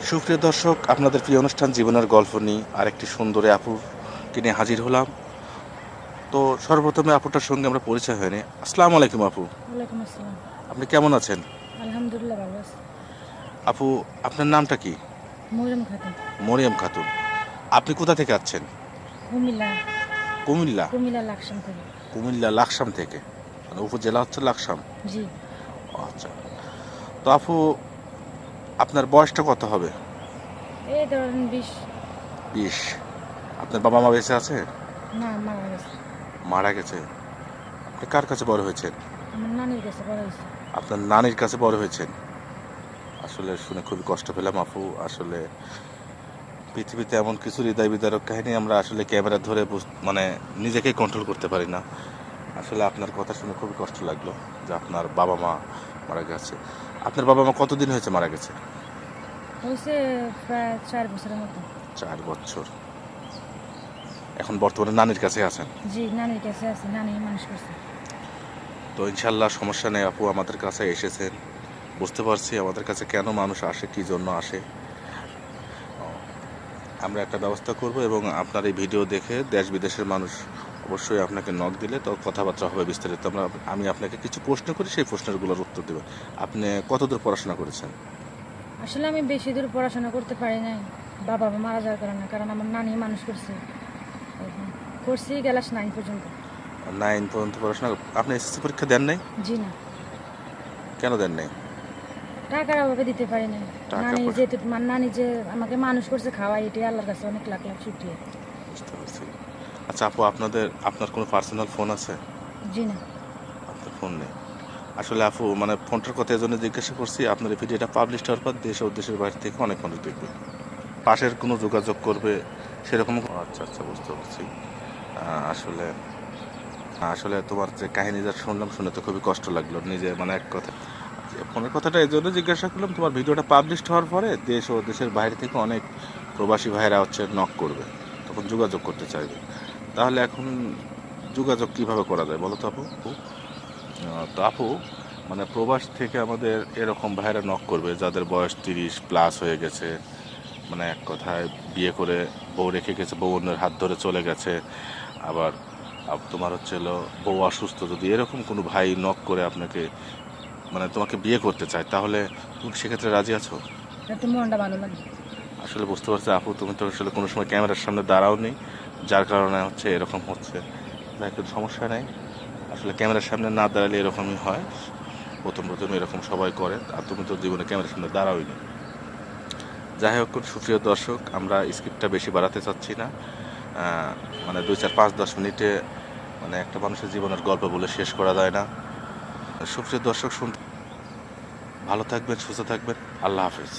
সুপ্রিয় দর্শক, আপনাদের প্রিয় অনুষ্ঠান জীবনের গল্প নিয়ে আরেকটি সুন্দরী আপুকে নিয়ে হাজির হলাম। তো সর্বপ্রথমে আপুটার সঙ্গে আমরা পরিচয় হয়নি। আসসালামু আলাইকুম আপু। ওয়ালাইকুম আসসালাম। আপনি কেমন আছেন? আলহামদুলিল্লাহ ভালো আছি। আপু, আপনার নামটা কি? মরিয়ম খাতুন। মরিয়ম খাতুন। আপনি কোথা থেকে আসছেন? কুমিল্লা। কুমিল্লা। কুমিল্লা লাকসাম থেকে। কুমিল্লা লাকসাম থেকে, মানে উপজেলা হচ্ছে লাকসাম। জি। ও আচ্ছা। তো আপু, আপনার বয়সটা কত হবে? এই ধরেন 20। 20। আপনার বাবা মা বেঁচে আছে? না, মারা গেছে। মারা গেছে। আপনি কার কাছে বড় হয়েছেন? আমার নানির কাছে বড় হয়েছে। আপনার নানির কাছে বড় হয়েছেন। আসলে শুনে খুবই কষ্ট পেলাম আপু। আসলে পৃথিবীতে এমন কিছু হৃদয় বিদারক কাহিনী আমরা আসলে ক্যামেরা ধরে মানে নিজেকেই কন্ট্রোল করতে পারি না। আসলে আপনার কথা শুনে খুবই কষ্ট লাগলো যে আপনার বাবা মা মারা গেছে। আপনার বাবা মা কতদিন হয়েছে মারা গেছে? হয়েছে প্রায় 4 বছরের মতো। 4 বছর। এখন বর্তমানে নানির কাছে আছেন? জি, নানির কাছে আছে, নানি মানুষ করছে। তো ইনশাল্লাহ সমস্যা নেই আপু, আমাদের কাছে এসেছেন, বুঝতে পারছি আমাদের কাছে কেন মানুষ আসে, কী জন্য আসে। আমরা একটা ব্যবস্থা করব এবং আপনার এই ভিডিও দেখে দেশ বিদেশের মানুষ অবশ্যই আপনাকে নক দিলে তো কথাবার্তা হবে বিস্তারিত। আমি আপনাকে কিছু প্রশ্ন করি, সেই প্রশ্নগুলোর উত্তর দেবেন। আপনি কতদূর পড়াশোনা করেছেন? আসলে আমি বেশি দূর পড়াশোনা করতে পারি নাই, বাবা মা মারা যাওয়ার কারণে। কারণ আমার নানি মানুষ করছে। করছি ক্লাস 9 পর্যন্ত। 9 পর্যন্ত পড়াশোনা। আপনি এসএসসি পরীক্ষা দেন নাই? জি না, কেন দেন নাই? টাকার অভাবে দিতে পারি নাই। টাকা নানি পয়সা। যেহেতু নানি যে আমাকে মানুষ করছে, খাওয়াই, এটাই আল্লাহর কাছে অনেক লাখ লাখ শুকরিয়া। বুঝতে পারছি। আচ্ছা আপু, আপনার কোনো পার্সোনাল ফোন আছে? জি না। আপনার ফোন নেই। আসলে আপু, মানে ফোনটার কথা এই জন্য জিজ্ঞাসা করছি, আপনার এই ভিডিওটা পাবলিশ হওয়ার পর দেশ ও দেশের বাইরে থেকে অনেক মানুষ দেখবে, পাশের কোনো যোগাযোগ করবে সেরকম। আচ্ছা আচ্ছা, বুঝতে পারছি। আসলে আসলে তোমার যে কাহিনী যা শুনলাম, শুনে তো খুবই কষ্ট লাগলো। নিজে মানে এক কথা, ফোনের কথাটা এই জন্য জিজ্ঞাসা করলাম, তোমার ভিডিওটা পাবলিশ হওয়ার পরে দেশ ও দেশের বাইরে থেকে অনেক প্রবাসী ভাইরা হচ্ছে নক করবে, তখন যোগাযোগ করতে চাইবে। তাহলে এখন যোগাযোগ কিভাবে করা যায় বলো তো আপু? তো আপু, মানে প্রবাস থেকে আমাদের এরকম ভাইরা নক করবে যাদের বয়স 30+ হয়ে গেছে, মানে এক কথায় বিয়ে করে বউ রেখে গেছে, বউ অন্যের হাত ধরে চলে গেছে। আবার তোমার হচ্ছে হলো বউ অসুস্থ, যদি এরকম কোনো ভাই নক করে আপনাকে, মানে তোমাকে বিয়ে করতে চায়, তাহলে তুমি সেক্ষেত্রে রাজি আছো? একটু মনটা ভালো লাগে। আসলে বুঝতে পারছি আপু, তুমি তো আসলে কোনো সময় ক্যামেরার সামনে দাঁড়াওনি, যার কারণে হচ্ছে এরকম হচ্ছে। কোনো সমস্যা নেই। আসলে ক্যামেরার সামনে না দাঁড়ালে এরকমই হয়, প্রথম প্রথম এরকম সবাই করে। আর তুমি তো জীবনে ক্যামেরার সামনে দাঁড়াওইনি। যাই হোক, সুপ্রিয় দর্শক, আমরা স্ক্রিপ্টটা বেশি বাড়াতে চাচ্ছি না। মানে 2 4 5 10 মিনিটে মানে একটা মানুষের জীবনের গল্প বলে শেষ করা যায় না। সুপ্রিয় দর্শক, ভালো থাকবেন, সুস্থ থাকবেন। আল্লাহ হাফেজ।